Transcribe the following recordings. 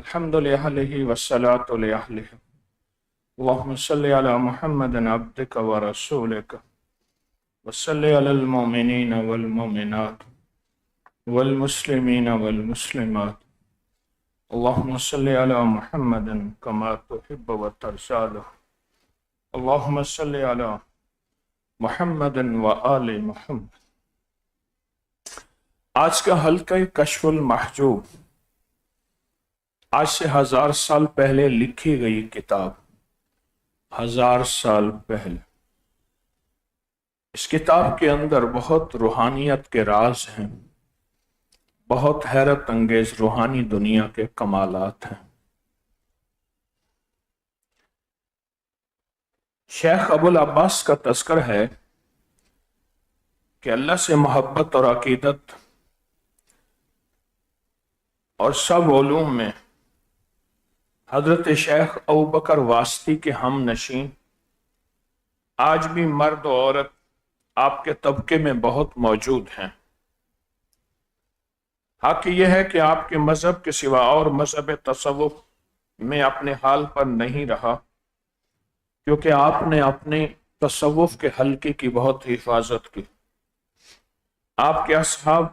الحمد لله والصلاة لأهله اللهم صل على محمد عبدك ورسولك وصل على المؤمنين والمؤمنات والمسلمين والمسلمات اللهم صل على محمد كما تحب وترضى اللهم صل على محمد وآل محمد۔ آج کا حلقہ کشف المحجوب آج سے 1000 سال پہلے لکھی گئی کتاب، 1000 سال پہلے۔ اس کتاب کے اندر بہت روحانیت کے راز ہیں، بہت حیرت انگیز روحانی دنیا کے کمالات ہیں۔ شیخ ابو العباس کا تذکر ہے کہ اللہ سے محبت اور عقیدت اور سب علوم میں حضرت شیخ ابوبکر واسطی کے ہم نشین آج بھی مرد و عورت آپ کے طبقے میں بہت موجود ہیں۔ حق یہ ہے کہ آپ کے مذہب کے سوا اور مذہب تصوف میں اپنے حال پر نہیں رہا، کیونکہ آپ نے اپنے تصوف کے حلقے کی بہت حفاظت کی۔ آپ کے اصحاب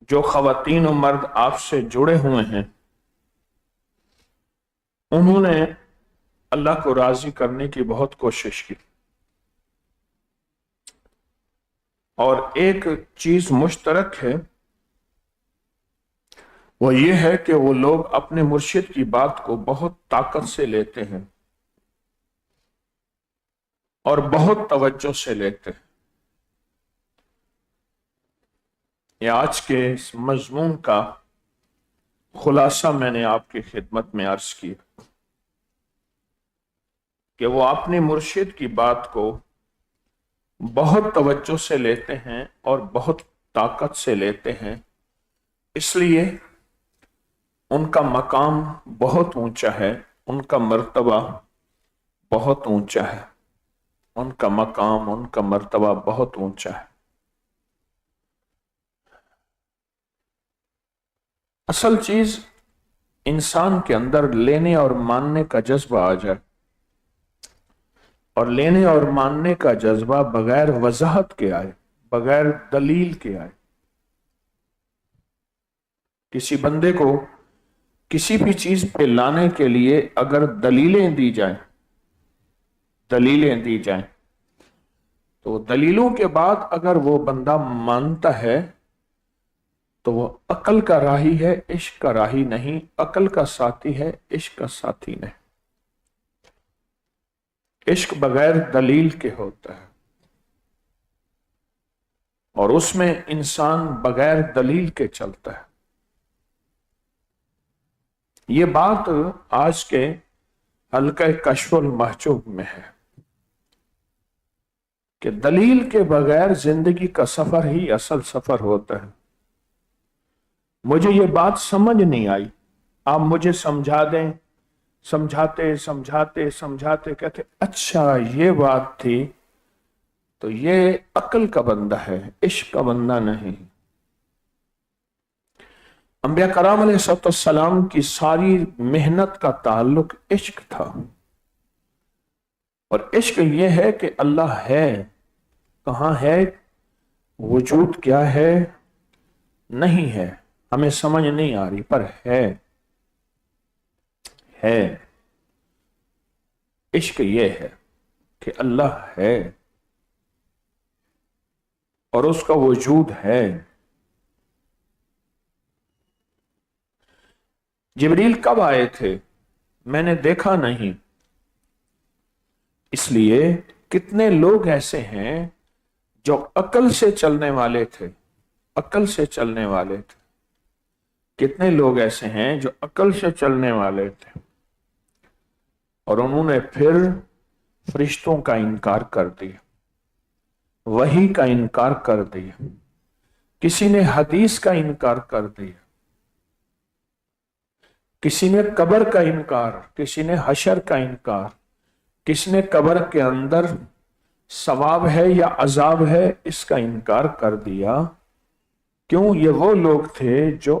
جو خواتین و مرد آپ سے جڑے ہوئے ہیں، انہوں نے اللہ کو راضی کرنے کی بہت کوشش کی، اور ایک چیز مشترک ہے، وہ یہ ہے کہ وہ لوگ اپنے مرشد کی بات کو بہت طاقت سے لیتے ہیں اور بہت توجہ سے لیتے ہیں۔ یہ آج کے اس مضمون کا خلاصہ میں نے آپ کی خدمت میں عرض کیا کہ وہ اپنے مرشد کی بات کو بہت توجہ سے لیتے ہیں اور بہت طاقت سے لیتے ہیں، اس لیے ان کا مقام بہت اونچا ہے، ان کا مرتبہ بہت اونچا ہے، ان کا مقام، ان کا مرتبہ بہت اونچا ہے۔ اصل چیز انسان کے اندر لینے اور ماننے کا جذبہ آ جائے، اور لینے اور ماننے کا جذبہ بغیر وضاحت کے آئے، بغیر دلیل کے آئے۔ کسی بندے کو کسی بھی چیز پہ لانے کے لیے اگر دلیلیں دی جائیں تو دلیلوں کے بعد اگر وہ بندہ مانتا ہے تو وہ عقل کا راہی ہے، عشق کا راہی نہیں، عقل کا ساتھی ہے، عشق کا ساتھی نہیں۔ عشق بغیر دلیل کے ہوتا ہے، اور اس میں انسان بغیر دلیل کے چلتا ہے۔ یہ بات آج کے حلقہ کشف المحجوب میں ہے کہ دلیل کے بغیر زندگی کا سفر ہی اصل سفر ہوتا ہے۔ مجھے یہ بات سمجھ نہیں آئی، آپ مجھے سمجھا دیں۔ سمجھاتے کہتے اچھا یہ بات تھی، تو یہ عقل کا بندہ ہے، عشق کا بندہ نہیں۔ انبیاء کرام علیہ السلام کی ساری محنت کا تعلق عشق تھا، اور عشق یہ ہے کہ اللہ ہے، کہاں ہے، وجود کیا ہے، نہیں ہے، ہمیں سمجھ نہیں آ رہی، پر ہے۔ عشق یہ ہے کہ اللہ ہے اور اس کا وجود ہے۔ جبریل کب آئے تھے؟ میں نے دیکھا نہیں۔ اس لیے کتنے لوگ ایسے ہیں جو عقل سے چلنے والے تھے، کتنے لوگ ایسے ہیں جو عقل سے چلنے والے تھے، اور انہوں نے پھر فرشتوں کا انکار کر دیا، وحی کا انکار کر دیا، کسی نے حدیث کا انکار کر دیا، کسی نے قبر کا انکار، کسی نے حشر کا انکار، کسی نے قبر کے اندر ثواب ہے یا عذاب ہے اس کا انکار کر دیا۔ کیوں؟ یہ وہ لوگ تھے جو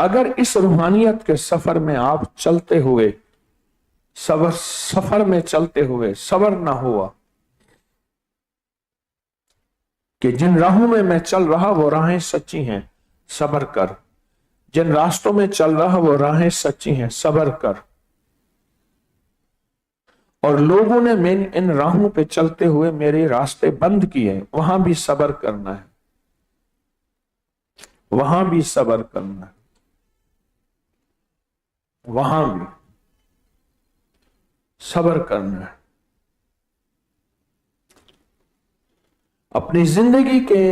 اگر اس روحانیت کے سفر میں آپ چلتے ہوئے سفر میں چلتے ہوئے صبر نہ ہوا کہ جن راہوں میں چل رہا وہ راہیں سچی ہیں، صبر کر، جن راستوں میں چل رہا وہ راہیں سچی ہیں، صبر کر، اور لوگوں نے ان راہوں پہ چلتے ہوئے میرے راستے بند کیے، وہاں بھی صبر کرنا ہے، وہاں بھی صبر کرنا ہے، وہاں بھی صبر کرنا ہے۔ اپنی زندگی کے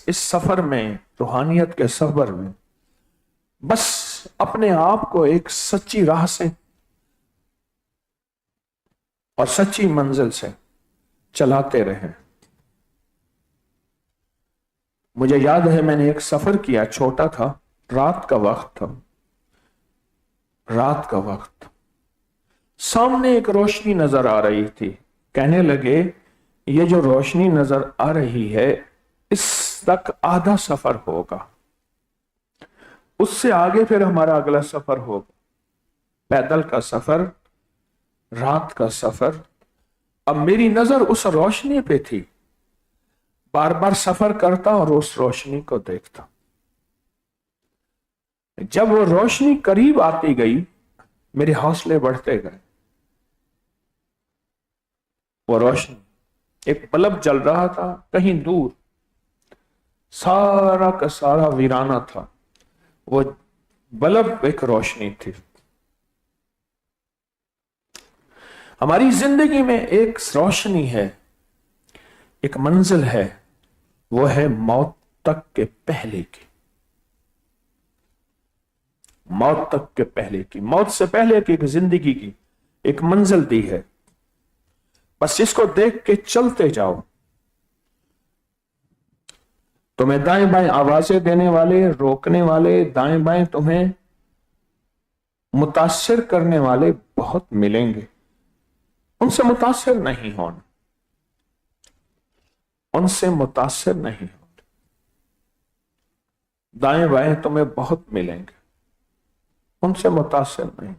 اس سفر میں، روحانیت کے سفر میں، بس اپنے آپ کو ایک سچی راہ سے اور سچی منزل سے چلاتے رہیں۔ مجھے یاد ہے میں نے ایک سفر کیا، چھوٹا تھا، رات کا وقت تھا، رات کا وقت، سامنے ایک روشنی نظر آ رہی تھی، کہنے لگے یہ جو روشنی نظر آ رہی ہے اس تک آدھا سفر ہوگا، اس سے آگے پھر ہمارا اگلا سفر ہوگا، پیدل کا سفر، رات کا سفر۔ اب میری نظر اس روشنی پہ تھی، بار بار سفر کرتا اور اس روشنی کو دیکھتا۔ جب وہ روشنی قریب آتی گئی میرے حوصلے بڑھتے گئے۔ وہ روشنی ایک بلب جل رہا تھا کہیں دور، سارا کا سارا ویرانہ تھا، وہ بلب ایک روشنی تھی۔ ہماری زندگی میں ایک روشنی ہے، ایک منزل ہے، وہ ہے موت تک کے پہلے کی، موت تک کے پہلے کی، موت سے پہلے کی ایک زندگی کی ایک منزل دی ہے، بس اس کو دیکھ کے چلتے جاؤ۔ تمہیں دائیں بائیں آوازیں دینے والے، روکنے والے، دائیں بائیں تمہیں متاثر کرنے والے بہت ملیں گے، ان سے متاثر نہیں ہونا، ان سے متاثر نہیں ہونا۔ دائیں بائیں تمہیں بہت ملیں گے، ان سے متاثر نہیں۔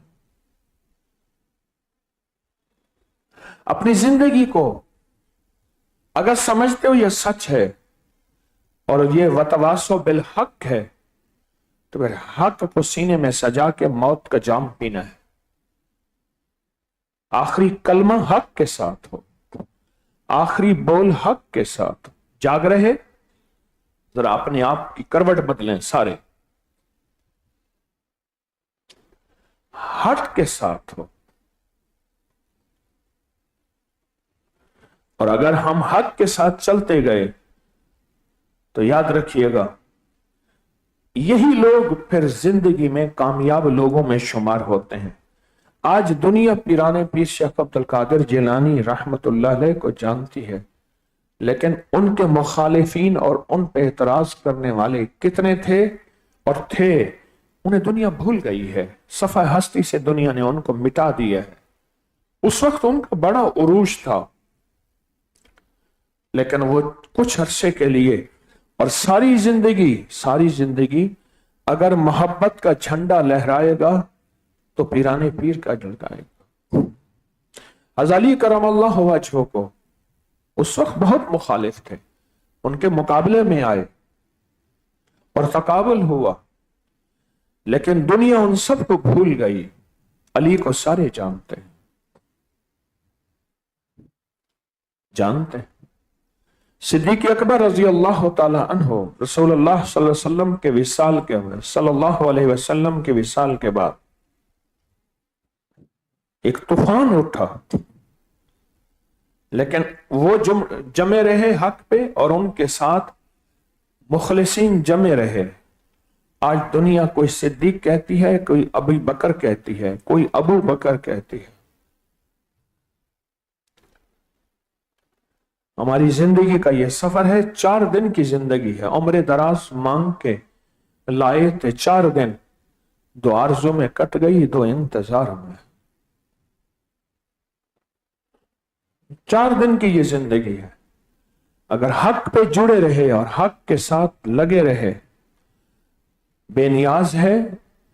اپنی زندگی کو اگر سمجھتے ہو یہ سچ ہے اور یہ وتواصو بالحق ہے تو پھر حق کو سینے میں سجا کے موت کا جام پینا ہے، آخری کلمہ حق کے ساتھ ہو، آخری بول حق کے ساتھ۔ جاگ رہے ذرا اپنے آپ کی کروٹ بدلیں، سارے حق کے ساتھ ہو، اور اگر ہم حق کے ساتھ چلتے گئے تو یاد رکھیے گا یہی لوگ پھر زندگی میں کامیاب لوگوں میں شمار ہوتے ہیں۔ آج دنیا پیران پیر شیخ عبد القادر جیلانی رحمت اللہ علیہ کو جانتی ہے، لیکن ان کے مخالفین اور ان پہ اعتراض کرنے والے کتنے تھے اور تھے، انہیں دنیا بھول گئی ہے، صفحہ ہستی سے دنیا نے ان کو مٹا دیا ہے۔ اس وقت ان کا بڑا عروج تھا، لیکن وہ کچھ عرصے کے لیے اور ساری زندگی اگر محبت کا جھنڈا لہرائے گا تو پیرانے پیر کا جھلکائے گا۔ غزالی کرم اللہ وجہہ کو اس وقت بہت مخالف تھے، ان کے مقابلے میں آئے اور تقابل ہوا، لیکن دنیا ان سب کو بھول گئی۔ علی کو سارے جانتے ہیں، جانتے ہیں۔ صدیق اکبر رضی اللہ تعالی عنہ رسول اللہ صلی اللہ علیہ وسلم کے وصال کے ہوئے، صلی اللہ علیہ وسلم کے وصال کے بعد ایک طوفان اٹھا، لیکن وہ جمے رہے حق پہ اور ان کے ساتھ مخلصین جمے رہے۔ آج دنیا کوئی صدیق کہتی ہے، کوئی ابو بکر کہتی ہے، کوئی ابو بکر کہتی ہے۔ ہماری زندگی کا یہ سفر ہے، 4 دن کی زندگی ہے، عمر دراز مانگ کے لائے تھے 4 دن، 2 آرزو میں کٹ گئی، 2 انتظار میں۔ 4 دن کی یہ زندگی ہے، اگر حق پہ جڑے رہے اور حق کے ساتھ لگے رہے، بے نیاز ہے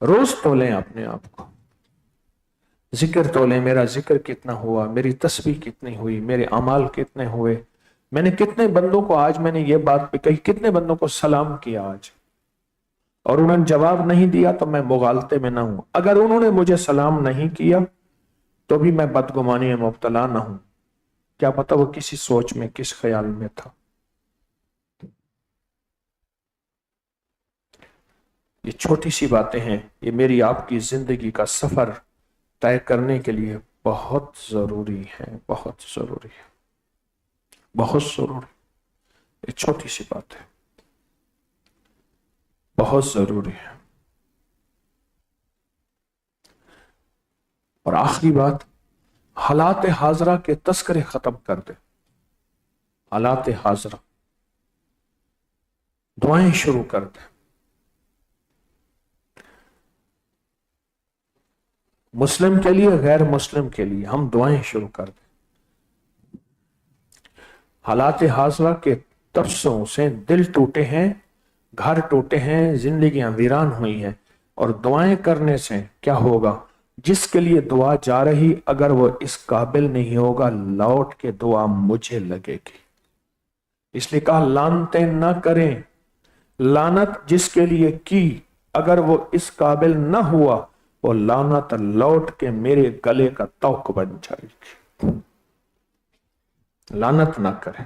روز تولیں اپنے آپ کو، ذکر تولیں، میرا ذکر کتنا ہوا، میری تسبیح کتنی ہوئی، میرے اعمال کتنے ہوئے، میں نے کتنے بندوں کو آج میں نے یہ بات پہ کہی، کتنے بندوں کو سلام کیا آج، اور انہوں نے جواب نہیں دیا تو میں مغالطے میں نہ ہوں، اگر انہوں نے مجھے سلام نہیں کیا تو بھی میں بدگمانی میں مبتلا نہ ہوں، کیا پتا وہ کسی سوچ میں کس خیال میں تھا۔ یہ چھوٹی سی باتیں ہیں، یہ میری آپ کی زندگی کا سفر طے کرنے کے لیے بہت ضروری ہے، بہت ضروری ہے، بہت ضروری، یہ چھوٹی سی بات ہے، بہت ضروری ہے۔ اور آخری بات، حالات حاضرہ کے تذکرے ختم کر دے، حالات حاضرہ، دعائیں شروع کر دے، مسلم کے لیے غیر مسلم کے لیے ہم دعائیں شروع کر دیں۔ حالات حاضرہ کے تبصروں سے دل ٹوٹے ہیں، گھر ٹوٹے ہیں، زندگیاں ویران ہوئی ہیں، اور دعائیں کرنے سے کیا ہوگا؟ جس کے لیے دعا جا رہی اگر وہ اس قابل نہیں ہوگا، لوٹ کے دعا مجھے لگے گی۔ اس لیے کہا لانتیں نہ کریں، لانت جس کے لیے کی اگر وہ اس قابل نہ ہوا، وہ لعنت لوٹ کے میرے گلے کا توق بن جائے گی۔ لعنت نہ کریں۔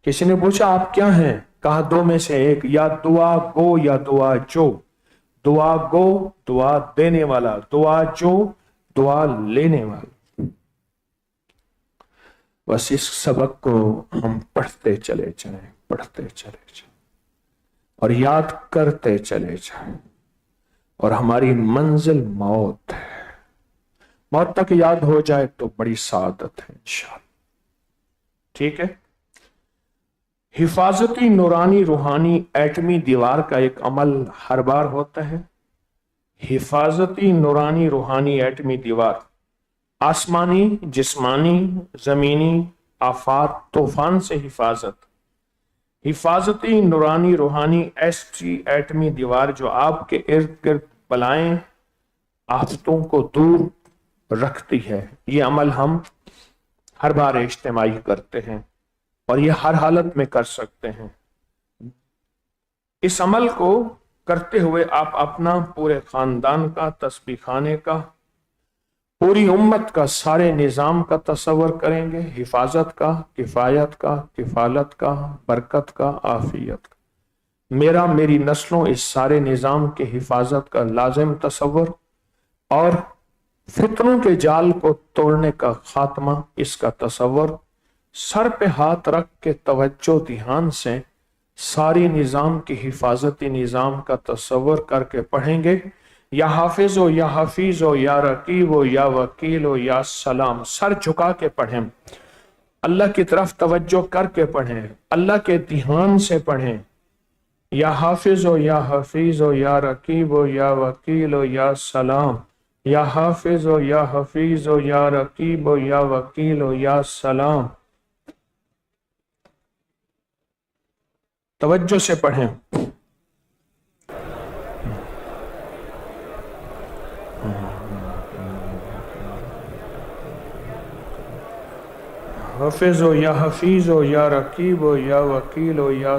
کسی نے پوچھا آپ کیا ہیں؟ کہا دو میں سے ایک، یا دعا گو یا دعا جو۔ دعا گو دعا دینے والا، دعا جو دعا لینے والا۔ بس اس سبق کو ہم پڑھتے چلے جائیں، پڑھتے چلے جائیں اور یاد کرتے چلے جائیں، اور ہماری منزل موت ہے، موت تک یاد ہو جائے تو بڑی سعادت ہے انشاءاللہ۔ ٹھیک ہے؟ حفاظتی نورانی روحانی ایٹمی دیوار کا ایک عمل ہر بار ہوتا ہے۔ حفاظتی نورانی روحانی ایٹمی دیوار، آسمانی، جسمانی، زمینی آفات، طوفان سے حفاظت۔ حفاظتی نورانی روحانی ایٹمی دیوار جو آپ کے ارد گرد بلائیں آفتوں کو دور رکھتی ہے، یہ عمل ہم ہر بار اجتماعی کرتے ہیں اور یہ ہر حالت میں کر سکتے ہیں۔ اس عمل کو کرتے ہوئے آپ اپنا، پورے خاندان کا، تسبیح خانے کا، پوری امت کا، سارے نظام کا تصور کریں گے، حفاظت کا، کفایت کا، کفالت کا، برکت کا، عافیت کا، میرا، میری نسلوں، اس سارے نظام کے حفاظت کا لازم تصور، اور فتنوں کے جال کو توڑنے کا خاتمہ، اس کا تصور، سر پہ ہاتھ رکھ کے توجہ دھیان سے ساری نظام کی حفاظتی نظام کا تصور کر کے پڑھیں گے۔ یا حافظ ہو یا حفیظ ہو یا رقیب ہو یا وکیل ہو یا سلام، سر جھکا کے پڑھیں، اللہ کی طرف توجہ کر کے پڑھیں، اللہ کے دھیان سے پڑھیں۔ یا حافظ ہو یا حفیظ ہو یا رقیب ہو یا وکیل ہو یا سلام، یا حافظ ہو یا حفیظ ہو یا رقیب ہو یا وکیل ہو یا سلام، توجہ سے پڑھیں۔ حافظ ہو یا حفیظ ہو یا رقیب ہو یا وکیل ہو یا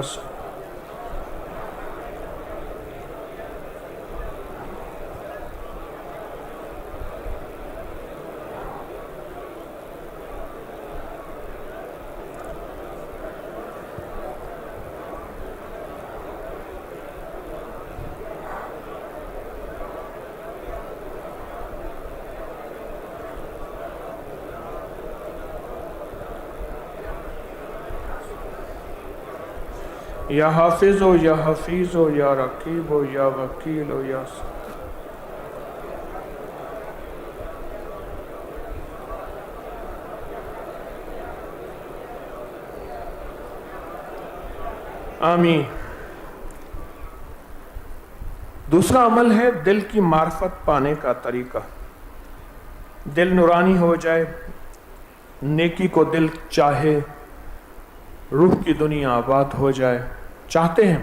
یا حافظ ہو یا حفیظ ہو یا رقیب ہو یا وکیل ہو یا آمین۔ دوسرا عمل ہے دل کی معرفت پانے کا طریقہ۔ دل نورانی ہو جائے، نیکی کو دل چاہے، روح کی دنیا آباد ہو جائے، چاہتے ہیں؟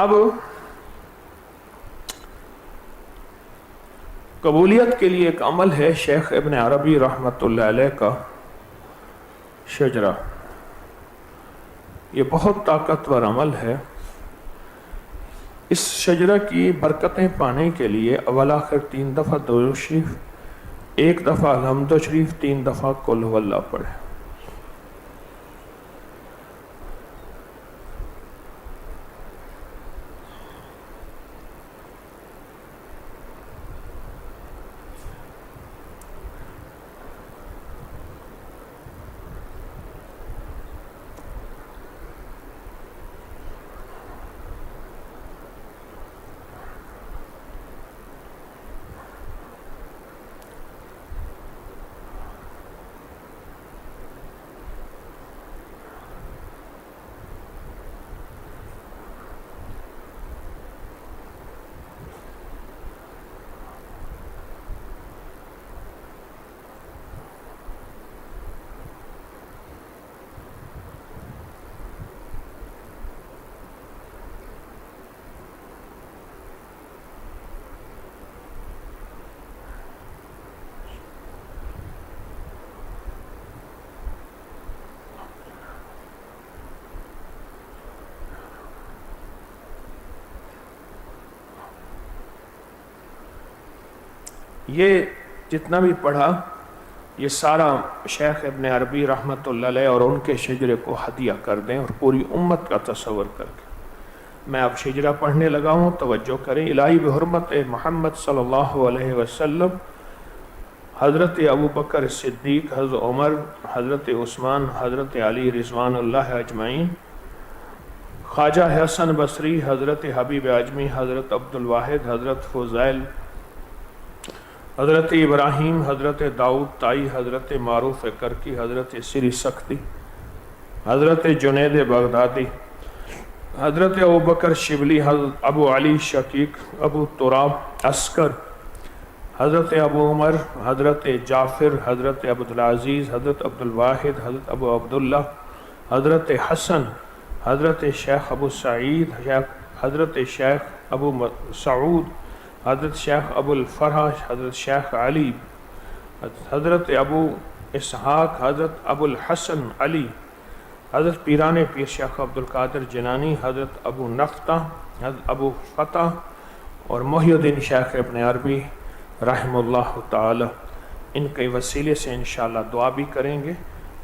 اب قبولیت کے لیے ایک عمل ہے شیخ ابن عربی رحمۃ اللہ علیہ کا شجرہ. یہ بہت طاقتور عمل ہے. اس شجرہ کی برکتیں پانے کے لیے اول آخر 3 دفعہ درود شریف، 1 دفعہ الحمد شریف، 3 دفعہ قل هو اللہ پڑھے. یہ جتنا بھی پڑھا یہ سارا شیخ ابن عربی رحمۃ اللہ علیہ اور ان کے شجرے کو ہدیہ کر دیں اور پوری امت کا تصور کر کے. میں اب شجرہ پڑھنے لگا ہوں، توجہ کریں. الہی بحرمت محمد صلی اللہ علیہ وسلم، حضرت ابو بکر صدیق، حضرت عمر، حضرت عثمان، حضرت علی رضوان اللہ اجمعین، خواجہ حسن بصری، حضرت حبیب اعجمی، حضرت عبد الواحد، حضرت فضیل، حضرت ابراہیم، حضرت داؤد تائی، حضرت معروف کرکی، حضرت سری سختی، حضرت جنید بغدادی، حضرت ابو بکر شبلی، حضرت ابو علی شقیق، ابو تراب عسکر، حضرت ابو عمر، حضرت جعفر، حضرت عبدالعزیز، حضرت عبد الواحد، حضرت ابو عبداللہ، حضرت حسن، حضرت شیخ ابو سعید، حضرت شیخ ابو سعود، حضرت شیخ ابو الفرح، حضرت شیخ علی، حضرت ابو اسحاق، حضرت ابو الحسن علی، حضرت پیران پیر شیخ عبد القادر جنانی، حضرت ابو نختہ، حضرت ابو فتح اور محی الدین شیخ ابن عربی رحم اللہ تعالی. ان کے وسیلے سے انشاءاللہ دعا بھی کریں گے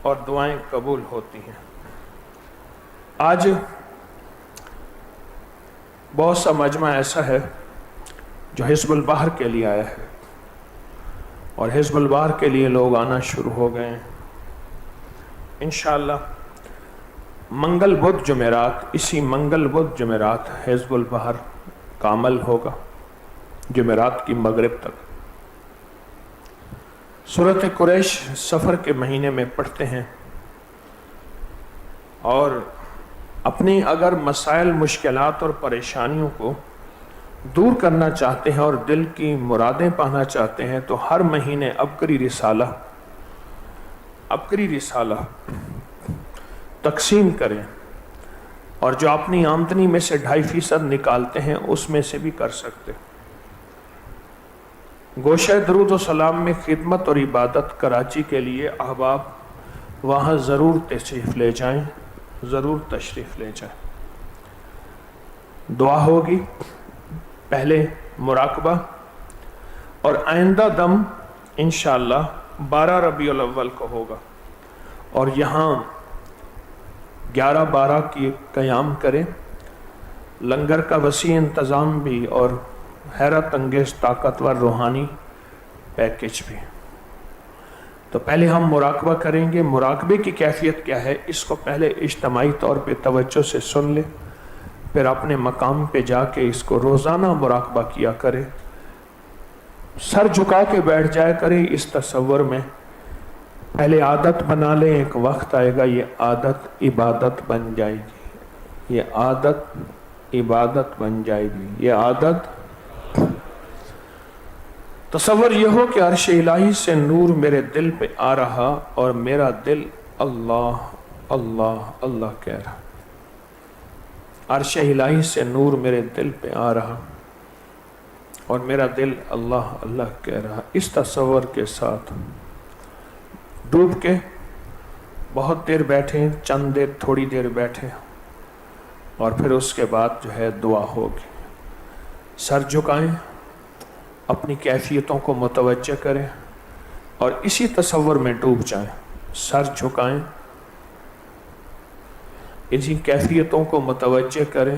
اور دعائیں قبول ہوتی ہیں. آج بہت سا مجمع ایسا ہے جو حزب البحر کے لیے آیا ہے اور حزب البحر کے لیے لوگ آنا شروع ہو گئے ہیں. انشاءاللہ منگل بدھ جمعرات، اسی منگل بدھ جمعرات حزب البحر کا عمل ہوگا جمعرات کی مغرب تک. سورۃ قریش سفر کے مہینے میں پڑھتے ہیں اور اپنی اگر مسائل، مشکلات اور پریشانیوں کو دور کرنا چاہتے ہیں اور دل کی مرادیں پانا چاہتے ہیں تو ہر مہینے عبقری رسالہ تقسیم کریں اور جو اپنی آمدنی میں سے 2.5% نکالتے ہیں اس میں سے بھی کر سکتے. گوشہ درود و سلام میں خدمت اور عبادت کراچی کے لیے احباب وہاں ضرور تشریف لے جائیں. دعا ہوگی، پہلے مراقبہ اور آئندہ دم انشاءاللہ 12 ربیع الاول کو ہوگا اور یہاں 11-12 کی قیام کریں. لنگر کا وسیع انتظام بھی اور حیرت انگیز طاقتور روحانی پیکج بھی. تو پہلے ہم مراقبہ کریں گے. مراقبے کی کیفیت کیا ہے اس کو پہلے اجتماعی طور پہ توجہ سے سن لیں، پھر اپنے مقام پہ جا کے اس کو روزانہ مراقبہ کیا کرے. سر جھکا کے بیٹھ جایا کرے اس تصور میں. پہلے عادت بنا لیں، ایک وقت آئے گا یہ عادت عبادت بن جائے گی. یہ عادت عبادت بن جائے گی. یہ عادت تصور یہ ہو کہ عرش الہی سے نور میرے دل پہ آ رہا اور میرا دل اللہ اللہ اللہ کہہ رہا. عرش الہی سے نور میرے دل پہ آ رہا اور میرا دل اللہ اللہ کہہ رہا۔ اس تصور کے ساتھ ڈوب کے بہت دیر بیٹھے، چند دیر تھوڑی دیر بیٹھے، اور پھر اس کے بعد جو ہے دعا ہوگی۔ سر جھکائیں، اپنی کیفیتوں کو متوجہ کریں اور اسی تصور میں ڈوب جائیں۔ سر جھکائیں، اسی کیفیتوں کو متوجہ کریں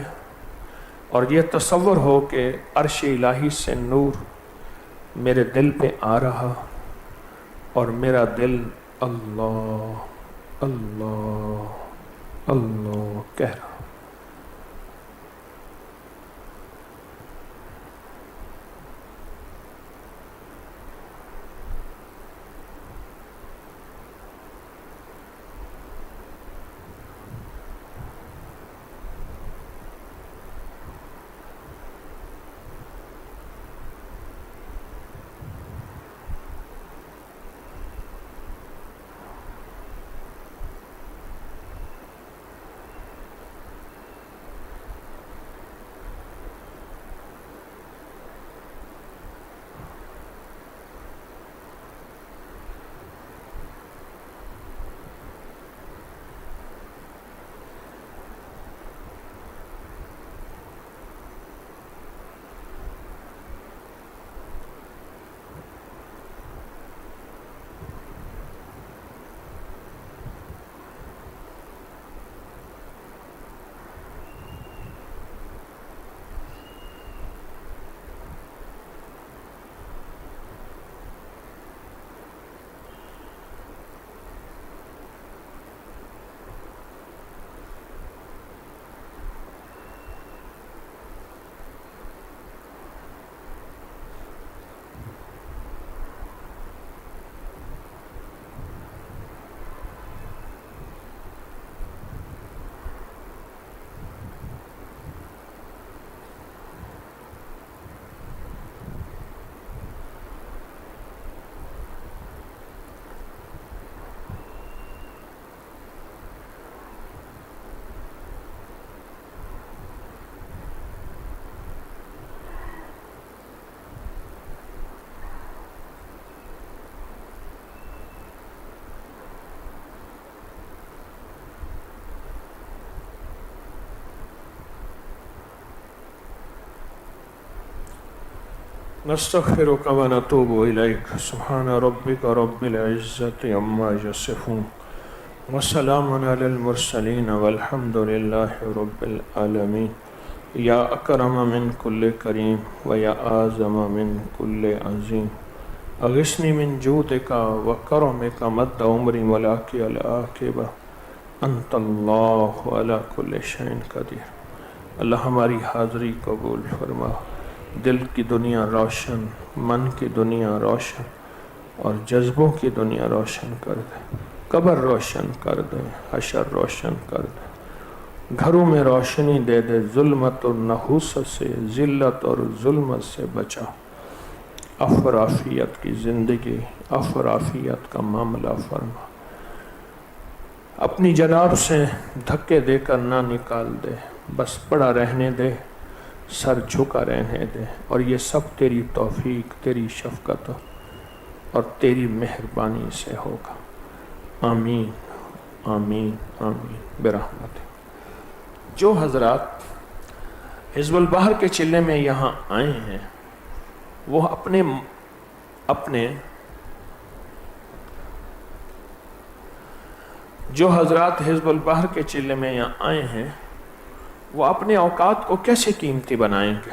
اور یہ تصور ہو کہ عرش الہی سے نور میرے دل پہ آ رہا اور میرا دل اللہ اللہ اللہ کہہ رہا۔ نستغفرك ونتوب إليك سبحان ربك رب العزة عما يصفون وسلام على المرسلين والحمد لله رب العالمين يا أكرم من كل كريم ويا أعظم من كل عظيم أغثني من جودك وكرمك مد عمري ولك العاقبة أنت الله على كل شيء قدير۔ اللہ ہماری حاضری قبول فرما، دل کی دنیا روشن، من کی دنیا روشن اور جذبوں کی دنیا روشن کر دے، قبر روشن کر دے، حشر روشن کر دے، گھروں میں روشنی دے دے، ظلمت اور نحوست سے، ذلت اور ظلمت سے بچا، عفو کی زندگی، عفو کا معاملہ فرما، اپنی جناب سے دھکے دے کر نہ نکال دے، بس پڑا رہنے دے، سر جھکا رہنے دے، اور یہ سب تیری توفیق، تیری شفقت اور تیری مہربانی سے ہوگا۔ آمین آمین آمین برحمت۔ جو حضرات حزب البحر کے چلے میں یہاں آئے ہیں وہ اپنے جو حضرات حزب البحر کے چلے میں یہاں آئے ہیں وہ اپنے اوقات کو کیسے قیمتی بنائیں گے؟